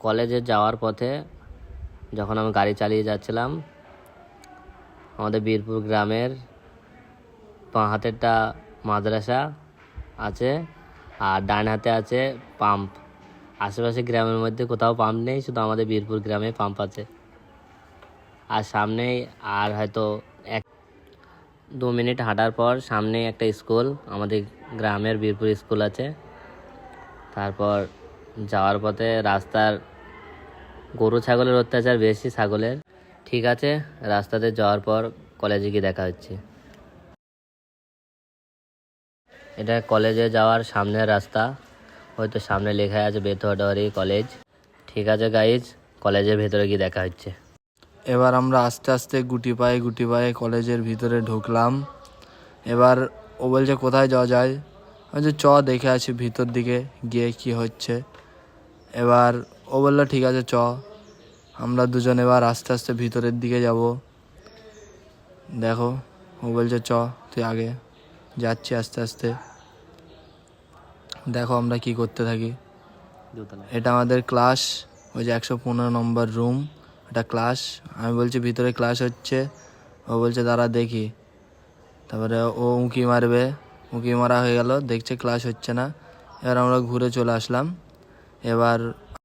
কলেজে যাওয়ার পথে যখন আমি গাড়ি চালিয়ে যাচ্ছিলাম, আমাদের বীরপুর গ্রামের বাঁ হাতেরটা মাদ্রাসা আছে আর ডান হাতে আছে পাম্প। আশেপাশে গ্রামের মধ্যে কোথাও পাম্প নেই, শুধু আমাদের বীরপুর গ্রামে পাম্প আছে। আর সামনেই আর হয়তো 1-2 মিনিট হাঁটার পর সামনেই একটা স্কুল, আমাদের গ্রামের বীরপুর স্কুল আছে। তারপর যাওয়ার পথে রাস্তার গরু ছাগলের অত্যাচার বেশি, ছাগলের। ঠিক আছে, রাস্তাতে যাওয়ার পর কলেজে গিয়ে দেখা হচ্ছে। এটা কলেজে যাওয়ার সামনের রাস্তা, হয়তো সামনে লেখা আছে বেথুয়াডাওয়ারি কলেজ। ঠিক আছে গাইজ, কলেজের ভেতরে গিয়ে দেখা হচ্ছে। এবার আমরা আস্তে আস্তে গুটি পায়ে কলেজের ভিতরে ঢুকলাম। এবার ও বলছে কোথায় যাওয়া যায়, বলছে চ দেখে আছি ভিতর দিকে গিয়ে কি হচ্ছে। এবার ও বললো ঠিক আছে চ। আমরা দুজন এবার আস্তে আস্তে ভিতরের দিকে যাব। দেখো ও বলছে চ তুই আগে, যাচ্ছি আস্তে আস্তে। দেখো আমরা কি করতে থাকি। এটা আমাদের ক্লাস, ওই যে 115 নম্বর রুম, এটা ক্লাস। আমি বলছি ভিতরে ক্লাস হচ্ছে, ও বলছে দাঁড়া দেখি। তারপরে ও উঁকি মারবে, উঁকি মারা হয়ে গেল, দেখছে ক্লাস হচ্ছে না। এবার আমরা ঘুরে চলে আসলাম। এবার